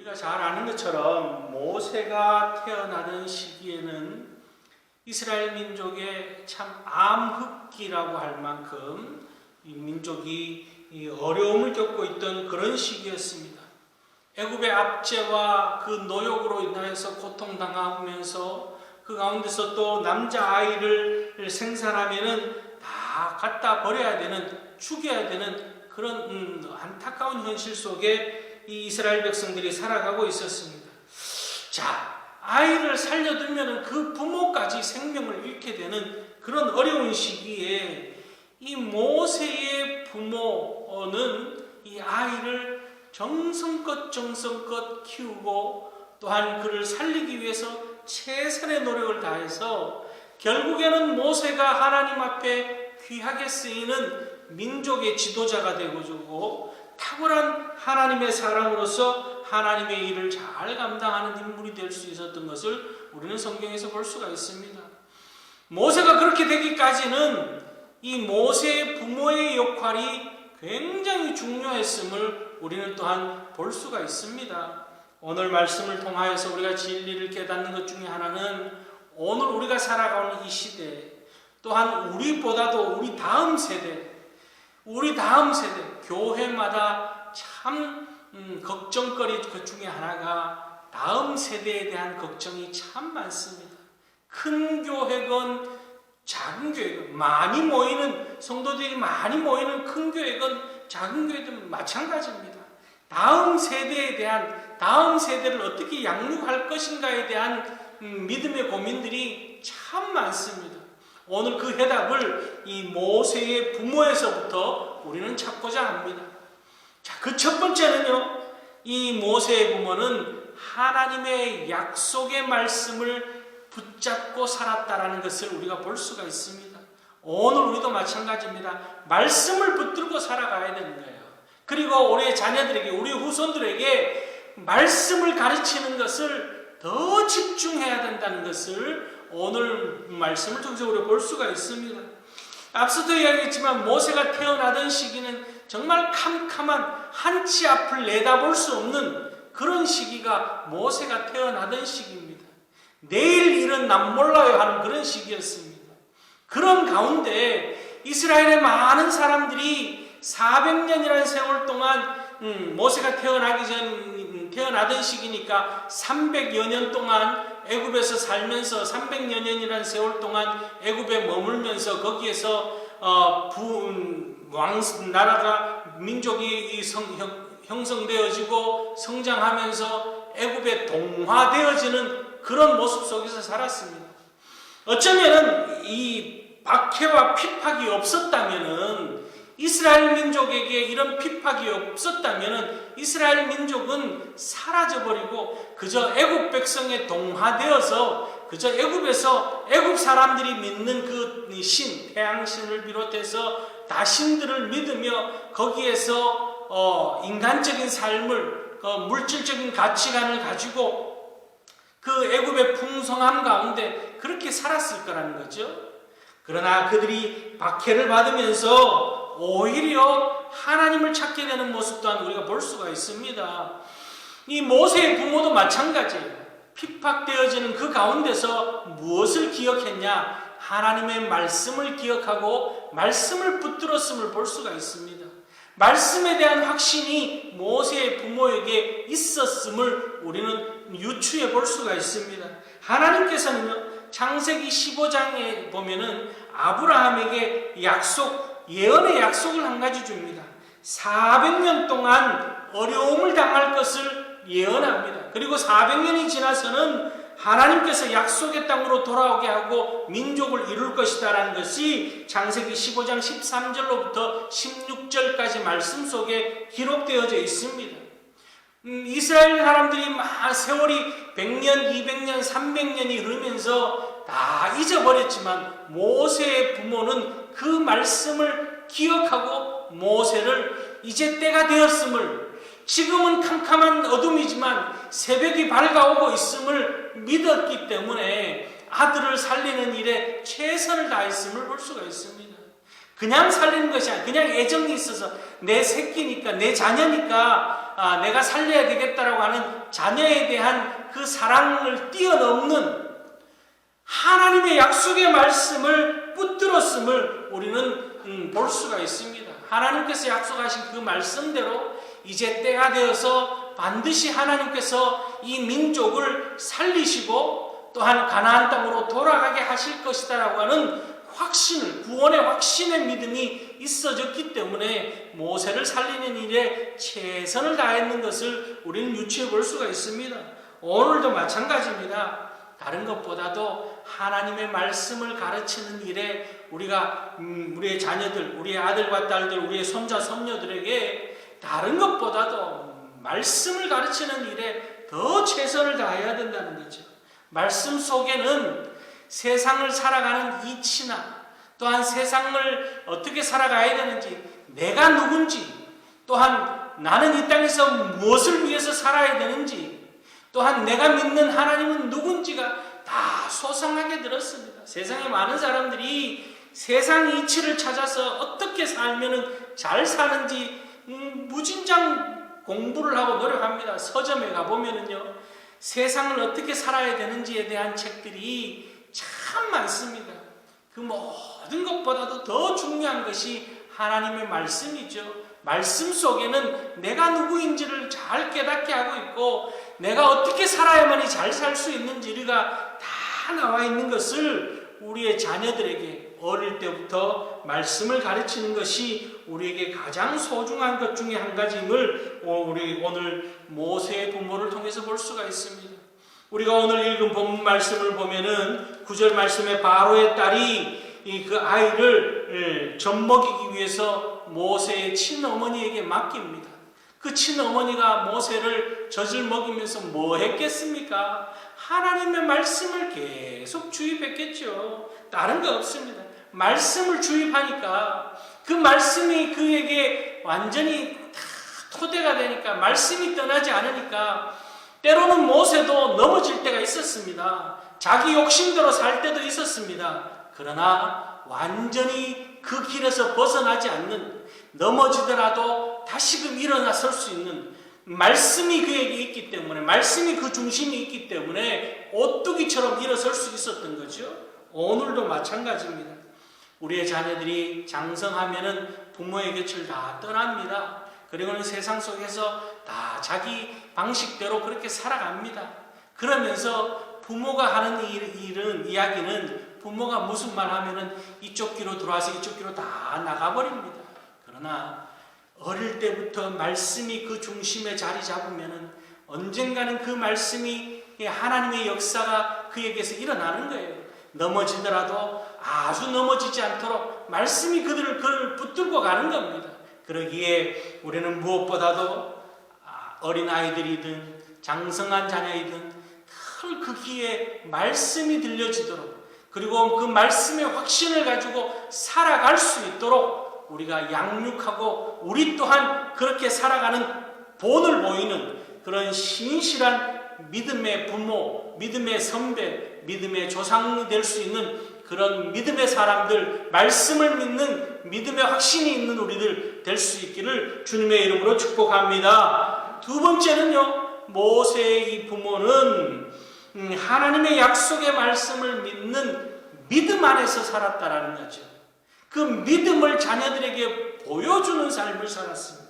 우리가 잘 아는 것처럼 모세가 태어나던 시기에는 이스라엘 민족의 참 암흑기라고 할 만큼 이 민족이 어려움을 겪고 있던 그런 시기였습니다. 애굽의 압제와 그 노역으로 인하여서 고통당하면서 그 가운데서 또 남자아이를 생산하면은 다 갖다 버려야 되는, 죽여야 되는 그런 안타까운 현실 속에 이 이스라엘 백성들이 살아가고 있었습니다. 자, 아이를 살려두면 그 부모까지 생명을 잃게 되는 그런 어려운 시기에 이 모세의 부모는 이 아이를 정성껏 키우고 또한 그를 살리기 위해서 최선의 노력을 다해서 결국에는 모세가 하나님 앞에 귀하게 쓰이는 민족의 지도자가 되고 탁월한 하나님의 사람으로서 하나님의 일을 잘 감당하는 인물이 될 수 있었던 것을 우리는 성경에서 볼 수가 있습니다. 모세가 그렇게 되기까지는 이 모세의 부모의 역할이 굉장히 중요했음을 우리는 또한 볼 수가 있습니다. 오늘 말씀을 통하여서 우리가 진리를 깨닫는 것 중에 하나는 오늘 우리가 살아가는 이 시대, 또한 우리보다도 우리 다음 세대, 교회마다 참 걱정거리 그 중에 하나가 다음 세대에 대한 걱정이 참 많습니다. 큰 교회건 작은 교회건, 많이 모이는 성도들이 많이 모이는 큰 교회건 작은 교회든 마찬가지입니다. 다음 세대를 어떻게 양육할 것인가에 대한 믿음의 고민들이 참 많습니다. 오늘 그 해답을 이 모세의 부모에서부터 우리는 찾고자 합니다. 자, 그 첫 번째는요, 이 모세의 부모는 하나님의 약속의 말씀을 붙잡고 살았다라는 것을 우리가 볼 수가 있습니다. 오늘 우리도 마찬가지입니다. 말씀을 붙들고 살아가야 되는 거예요. 그리고 우리 자녀들에게, 우리 후손들에게 말씀을 가르치는 것을 더 집중해야 된다는 것을 오늘 말씀을 통해서 우리가 볼 수가 있습니다. 앞서도 이야기했지만 모세가 태어나던 시기는 정말 캄캄한 한치 앞을 내다볼 수 없는 그런 시기가 모세가 태어나던 시기입니다. 내일 일은 남 몰라요 하는 그런 시기였습니다. 그런 가운데 이스라엘의 많은 사람들이 400년이라는 세월 동안 모세가 태어나던 시기니까 300여 년 동안 애굽에서 살면서 300여 년이라는 세월 동안 애굽에 머물면서 거기에서 나라가 민족이 형성되어지고 성장하면서 애굽에 동화되어지는 그런 모습 속에서 살았습니다. 어쩌면은 이 박해와 핍박이 없었다면은, 이스라엘 민족에게 이런 핍박이 없었다면은 이스라엘 민족은 사라져버리고 그저 애굽 백성에 동화되어서 그저 애굽에서 애굽 사람들이 믿는 그 신, 태양신을 비롯해서 다신들을 믿으며 거기에서 인간적인 삶을, 물질적인 가치관을 가지고 그 애굽의 풍성함 가운데 그렇게 살았을 거라는 거죠. 그러나 그들이 박해를 받으면서 오히려 하나님을 찾게 되는 모습 또한 우리가 볼 수가 있습니다. 이 모세의 부모도 마찬가지예요. 핍박되어지는 그 가운데서 무엇을 기억했냐? 하나님의 말씀을 기억하고 말씀을 붙들었음을 볼 수가 있습니다. 말씀에 대한 확신이 모세의 부모에게 있었음을 우리는 유추해 볼 수가 있습니다. 하나님께서는요, 창세기 15장에 보면은 아브라함에게 예언의 약속을 한 가지 줍니다. 400년 동안 어려움을 당할 것을 예언합니다. 그리고 400년이 지나서는 하나님께서 약속의 땅으로 돌아오게 하고 민족을 이룰 것이다라는 것이 창세기 15장 13절로부터 16절까지 말씀 속에 기록되어져 있습니다. 이스라엘 사람들이 세월이 100년, 200년, 300년이 흐르면서 다 잊어버렸지만 모세의 부모는 그 말씀을 기억하고 모세를 이제 때가 되었음을, 지금은 캄캄한 어둠이지만 새벽이 밝아오고 있음을 믿었기 때문에 아들을 살리는 일에 최선을 다했음을 볼 수가 있습니다. 그냥 살리는 것이 아니라 그냥 애정이 있어서 내 새끼니까 내 자녀니까 내가 살려야 되겠다라고 하는 자녀에 대한 그 사랑을 뛰어넘는 하나님의 약속의 말씀을 붙들었음을 우리는 볼 수가 있습니다. 하나님께서 약속하신 그 말씀대로 이제 때가 되어서 반드시 하나님께서 이 민족을 살리시고 또한 가나안 땅으로 돌아가게 하실 것이다라고 하는 확신을, 구원의 확신의 믿음이 있어졌기 때문에 모세를 살리는 일에 최선을 다했는 것을 우리는 유추해 볼 수가 있습니다. 오늘도 마찬가지입니다. 다른 것보다도 하나님의 말씀을 가르치는 일에 우리가 우리의 자녀들, 우리의 아들과 딸들, 우리의 손자, 손녀들에게 다른 것보다도 말씀을 가르치는 일에 더 최선을 다해야 된다는 거죠. 말씀 속에는 세상을 살아가는 이치나 또한 세상을 어떻게 살아가야 되는지, 내가 누군지, 또한 나는 이 땅에서 무엇을 위해서 살아야 되는지, 또한 내가 믿는 하나님은 누군지가 다 소상하게 들었습니다. 세상에 많은 사람들이 세상 이치를 찾아서 어떻게 살면 잘 사는지 무진장 공부를 하고 노력합니다. 서점에 가보면은요, 세상을 어떻게 살아야 되는지에 대한 책들이 참 많습니다. 그 모든 것보다도 더 중요한 것이 하나님의 말씀이죠. 말씀 속에는 내가 누구인지를 잘 깨닫게 하고 있고 내가 어떻게 살아야만이 잘 살 수 있는지가 다 나와 있는 것을 우리의 자녀들에게 어릴 때부터 말씀을 가르치는 것이 우리에게 가장 소중한 것 중에 한 가지임을 우리 오늘 모세의 부모를 통해서 볼 수가 있습니다. 우리가 오늘 읽은 본문 말씀을 보면은 9절 말씀에 바로의 딸이 그 아이를 젖먹이기 위해서 모세의 친어머니에게 맡깁니다. 그 친어머니가 모세를 젖을 먹이면서 뭐 했겠습니까? 하나님의 말씀을 계속 주입했겠죠. 다른 거 없습니다. 말씀을 주입하니까 그 말씀이 그에게 완전히 다 토대가 되니까, 말씀이 떠나지 않으니까 때로는 모세도 넘어질 때가 있었습니다. 자기 욕심대로 살 때도 있었습니다. 그러나 완전히 그 길에서 벗어나지 않는, 넘어지더라도 다시금 일어나 설 수 있는 말씀이 그에게 있기 때문에, 말씀이 그 중심이 있기 때문에 오뚜기처럼 일어설 수 있었던 거죠. 오늘도 마찬가지입니다. 우리의 자녀들이 장성하면은 부모의 곁을 다 떠납니다. 그리고는 세상 속에서 다 자기 방식대로 그렇게 살아갑니다. 그러면서 부모가 하는 이야기는 부모가 무슨 말 하면은 이쪽 귀로 들어와서 이쪽 귀로 다 나가버립니다. 그러나 어릴 때부터 말씀이 그 중심에 자리 잡으면은 언젠가는 그 말씀이 하나님의 역사가 그에게서 일어나는 거예요. 넘어지더라도 아주 넘어지지 않도록 말씀이 그를 붙들고 가는 겁니다. 그러기에 우리는 무엇보다도 어린아이들이든 장성한 자녀이든 늘 그 귀에 말씀이 들려지도록, 그리고 그 말씀의 확신을 가지고 살아갈 수 있도록 우리가 양육하고 우리 또한 그렇게 살아가는 본을 보이는 그런 신실한 믿음의 부모, 믿음의 선배, 믿음의 조상이 될 수 있는 그런 믿음의 사람들, 말씀을 믿는 믿음의 확신이 있는 우리들 될 수 있기를 주님의 이름으로 축복합니다. 두 번째는요, 모세의 이 부모는 하나님의 약속의 말씀을 믿는 믿음 안에서 살았다라는 거죠. 그 믿음을 자녀들에게 보여주는 삶을 살았습니다.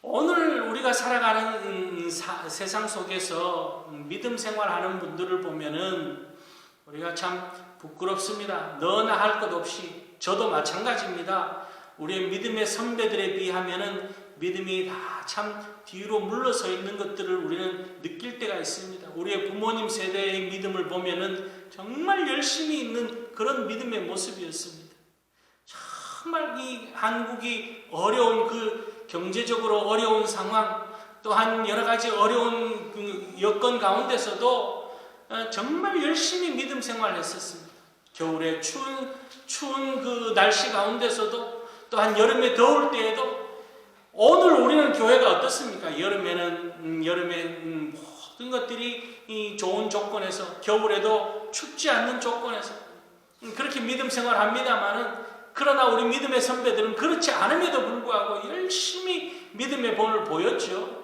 오늘 우리가 살아가는 세상 속에서 믿음 생활하는 분들을 보면은 우리가 참 부끄럽습니다. 너나 할 것 없이, 저도 마찬가지입니다. 우리의 믿음의 선배들에 비하면은 믿음이 다 참 뒤로 물러서 있는 것들을 우리는 느낄 때가 있습니다. 우리의 부모님 세대의 믿음을 보면은 정말 열심히 있는 그런 믿음의 모습이었습니다. 정말 이 한국이 어려운 그 경제적으로 어려운 상황, 또한 여러 가지 어려운 그 여건 가운데서도 정말 열심히 믿음 생활을 했었습니다. 겨울에 추운 그 날씨 가운데서도, 또한 여름에 더울 때에도. 오늘 우리는 교회가 어떻습니까? 여름에 모든 것들이 좋은 조건에서, 겨울에도 춥지 않는 조건에서 그렇게 믿음 생활합니다만은 그러나 우리 믿음의 선배들은 그렇지 않음에도 불구하고 열심히 믿음의 본을 보였죠.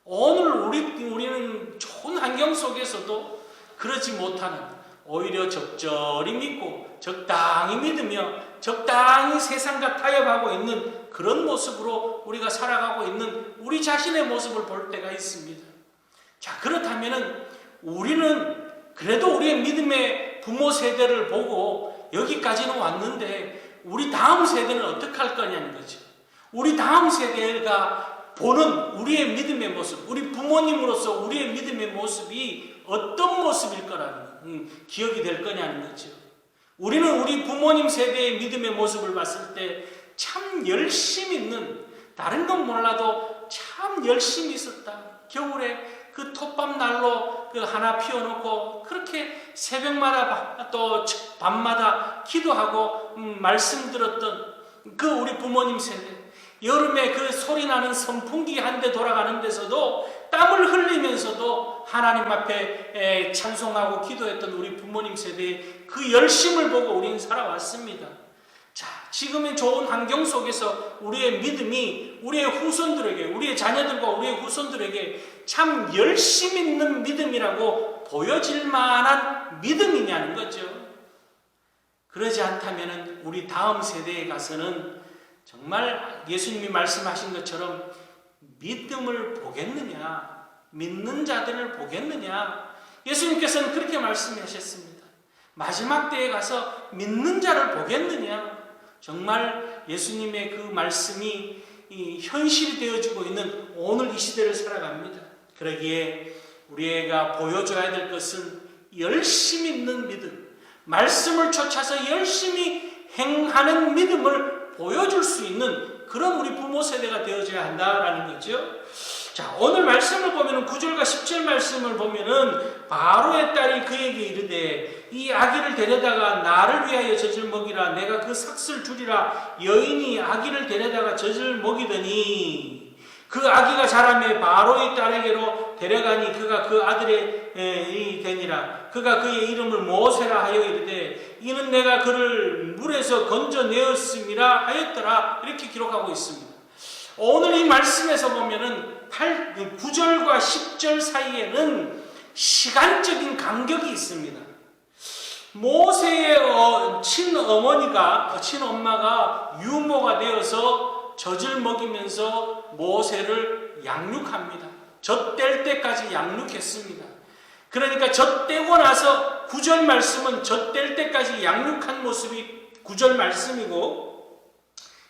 오늘 우리는 좋은 환경 속에서도 그러지 못하는, 오히려 적절히 믿고 적당히 믿으며 적당히 세상과 타협하고 있는 그런 모습으로 우리가 살아가고 있는 우리 자신의 모습을 볼 때가 있습니다. 자, 그렇다면은 우리는 그래도 우리의 믿음의 부모 세대를 보고 여기까지는 왔는데 우리 다음 세대는 어떻게 할 거냐는 거죠. 우리 다음 세대가 보는 우리의 믿음의 모습, 우리 부모님으로서 우리의 믿음의 모습이 어떤 모습일 거라는 기억이 될 거냐는 거죠. 우리는 우리 부모님 세대의 믿음의 모습을 봤을 때 참 열심히 있는, 다른 건 몰라도 참 열심히 있었다. 겨울에 그 톱밥 난로 그 하나 피워놓고 그렇게 새벽마다 또 밤마다 기도하고 말씀 들었던 그 우리 부모님 세대, 여름에 그 소리나는 선풍기 한 대 돌아가는 데서도 땀을 흘리면서도 하나님 앞에 찬송하고 기도했던 우리 부모님 세대의 그 열심을 보고 우리는 살아왔습니다. 자, 지금의 좋은 환경 속에서 우리의 믿음이 우리의 후손들에게, 우리의 자녀들과 우리의 후손들에게 참 열심 있는 믿음이라고 보여질 만한 믿음이냐는 거죠. 그러지 않다면 우리 다음 세대에 가서는 정말 예수님이 말씀하신 것처럼 믿음을 보겠느냐, 믿는 자들을 보겠느냐. 예수님께서는 그렇게 말씀하셨습니다. 마지막 때에 가서 믿는 자를 보겠느냐. 정말 예수님의 그 말씀이 현실이 되어지고 있는 오늘 이 시대를 살아갑니다. 그러기에 우리가 보여줘야 될 것은 열심히 있는 믿음, 말씀을 쫓아서 열심히 행하는 믿음을 보여줄 수 있는 그런 우리 부모 세대가 되어져야 한다라는 거죠. 자, 오늘 말씀을 보면은 9절과 10절 말씀을 보면은 바로의 딸이 그에게 이르되 이 아기를 데려다가 나를 위하여 젖을 먹이라. 내가 그 삭슬 주리라. 여인이 아기를 데려다가 젖을 먹이더니 그 아기가 자라매 바로의 딸에게로 데려가니 그가 그 아들의 이 되니라. 그가 그의 이름을 모세라 하여 이르되 이는 내가 그를 물에서 건져내었음이라 하였더라. 이렇게 기록하고 있습니다. 오늘 이 말씀에서 보면은 9절과 10절 사이에는 시간적인 간격이 있습니다. 모세의 친엄마가 유모가 되어서 젖을 먹이면서 모세를 양육합니다. 젖될 때까지 양육했습니다. 그러니까 젖되고 나서 9절 말씀은 젖될 때까지 양육한 모습이 9절 말씀이고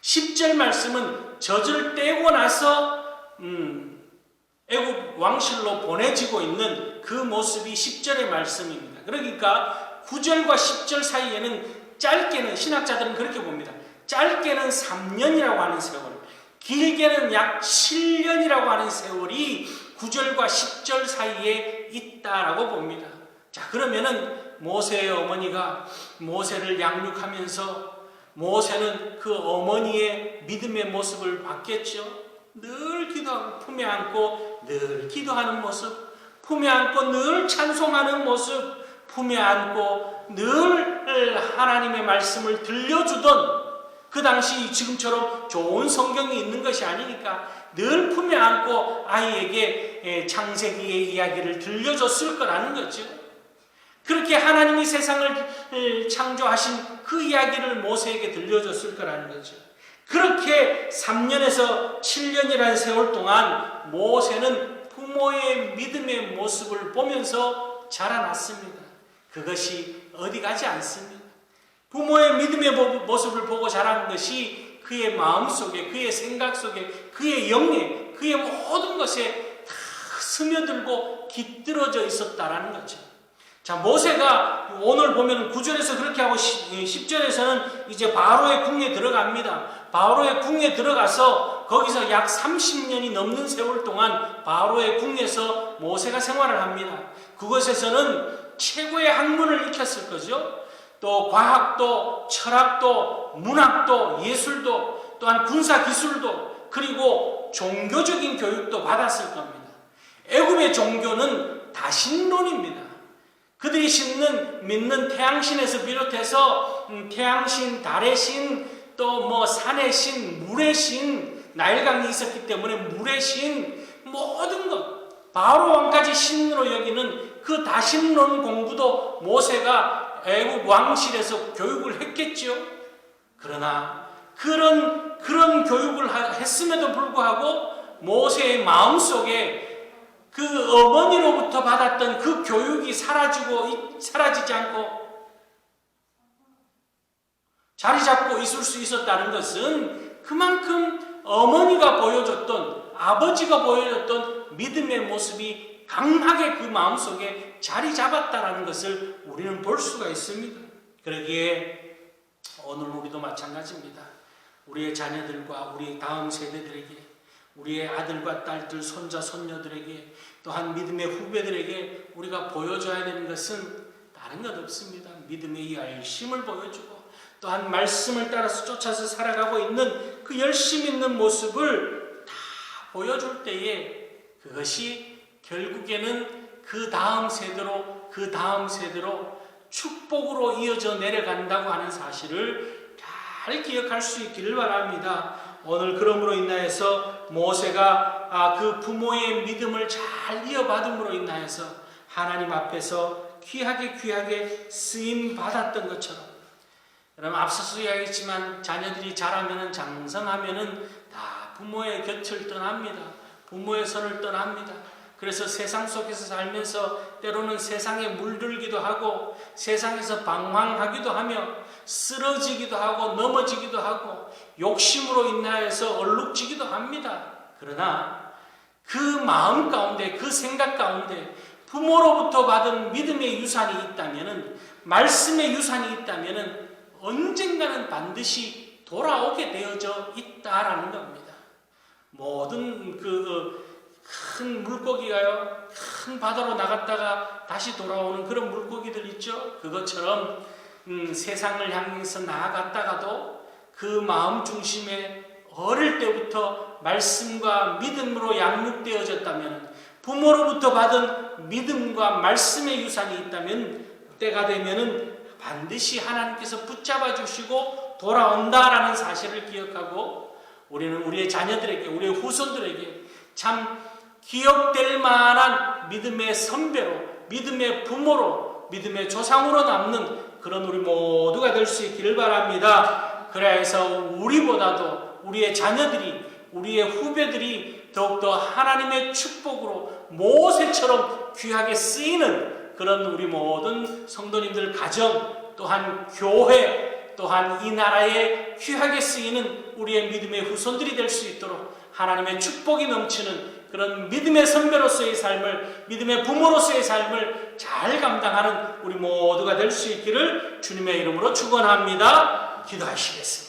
10절 말씀은 젖을 떼고 나서 애굽 왕실로 보내지고 있는 그 모습이 10절의 말씀입니다. 그러니까 9절과 10절 사이에는 짧게는, 신학자들은 그렇게 봅니다. 짧게는 3년이라고 하는 세월, 길게는 약 7년이라고 하는 세월이 9절과 10절 사이에 있다라고 봅니다. 자, 그러면은 모세의 어머니가 모세를 양육하면서 모세는 그 어머니의 믿음의 모습을 봤겠죠. 늘 기도하고 품에 안고 늘 기도하는 모습, 품에 안고 늘 찬송하는 모습, 품에 안고 늘 하나님의 말씀을 들려주던, 그 당시 지금처럼 좋은 성경이 있는 것이 아니니까 늘 품에 안고 아이에게 창세기의 이야기를 들려줬을 거라는 거죠. 그렇게 하나님이 세상을 창조하신 그 이야기를 모세에게 들려줬을 거라는 거죠. 그렇게 3년에서 7년이라는 세월 동안 모세는 부모의 믿음의 모습을 보면서 자라났습니다. 그것이 어디 가지 않습니다. 부모의 믿음의 모습을 보고 자란 것이 그의 마음속에, 그의 생각 속에, 그의 영에, 그의 모든 것에 다 스며들고 깃들어져 있었다라는 거죠. 자, 모세가 오늘 보면 9절에서 그렇게 하고 10절에서는 이제 바로의 궁에 들어갑니다. 바로의 궁에 들어가서 거기서 약 30년이 넘는 세월 동안 바로의 궁에서 모세가 생활을 합니다. 그곳에서는 최고의 학문을 익혔을 거죠. 또 과학도, 철학도, 문학도, 예술도, 또한 군사기술도, 그리고 종교적인 교육도 받았을 겁니다. 애굽의 종교는 다신론입니다. 그들이 믿는 태양신에서 비롯해서 태양신, 달의 신, 또 뭐 산의 신, 물의 신, 나일강이 있었기 때문에 물의 신, 모든 것 바로 왕까지 신으로 여기는 그 다신론 공부도 모세가 애국 왕실에서 교육을 했겠죠. 그러나 그런 교육을 했음에도 불구하고 모세의 마음속에 그 어머니로부터 받았던 그 교육이 사라지지 않고 자리 잡고 있을 수 있었다는 것은 그만큼 어머니가 보여줬던, 아버지가 보여줬던 믿음의 모습이 강하게 그 마음속에 자리 잡았다는 것을 우리는 볼 수가 있습니다. 그러기에 오늘 우리도 마찬가지입니다. 우리의 자녀들과 우리 다음 세대들에게, 우리의 아들과 딸들, 손자, 손녀들에게, 또한 믿음의 후배들에게 우리가 보여줘야 되는 것은 다른 것 없습니다. 믿음의 열심을 보여주고, 또한 말씀을 따라서 쫓아서 살아가고 있는 그 열심 있는 모습을 다 보여줄 때에 그것이 결국에는 그 다음 세대로 축복으로 이어져 내려간다고 하는 사실을 잘 기억할 수 있기를 바랍니다. 오늘 그러므로 인하여서 모세가 그 부모의 믿음을 잘 이어받음으로 인하여서 하나님 앞에서 귀하게 쓰임 받았던 것처럼, 여러분 앞서서 이야기했지만 자녀들이 자라면은 장성하면은 다 부모의 곁을 떠납니다. 부모의 손을 떠납니다. 그래서 세상 속에서 살면서 때로는 세상에 물들기도 하고 세상에서 방황하기도 하며 쓰러지기도 하고 넘어지기도 하고 욕심으로 인하여서 얼룩지기도 합니다. 그러나 그 마음 가운데, 그 생각 가운데 부모로부터 받은 믿음의 유산이 있다면은, 말씀의 유산이 있다면은 언젠가는 반드시 돌아오게 되어져 있다라는 겁니다. 모든 큰 물고기가요, 큰 바다로 나갔다가 다시 돌아오는 그런 물고기들 있죠. 그것처럼 세상을 향해서 나아갔다가도 그 마음 중심에 어릴 때부터 말씀과 믿음으로 양육되어졌다면, 부모로부터 받은 믿음과 말씀의 유산이 있다면 때가 되면은 반드시 하나님께서 붙잡아 주시고 돌아온다라는 사실을 기억하고, 우리는 우리의 자녀들에게, 우리의 후손들에게 참 기억될 만한 믿음의 선배로, 믿음의 부모로, 믿음의 조상으로 남는 그런 우리 모두가 될 수 있기를 바랍니다. 그래야 해서 우리보다도 우리의 자녀들이, 우리의 후배들이 더욱더 하나님의 축복으로 모세처럼 귀하게 쓰이는 그런 우리 모든 성도님들 가정, 또한 교회, 또한 이 나라에 귀하게 쓰이는 우리의 믿음의 후손들이 될 수 있도록 하나님의 축복이 넘치는 그런 믿음의 선배로서의 삶을, 믿음의 부모로서의 삶을 잘 감당하는 우리 모두가 될 수 있기를 주님의 이름으로 축원합니다. 기도하시겠습니다.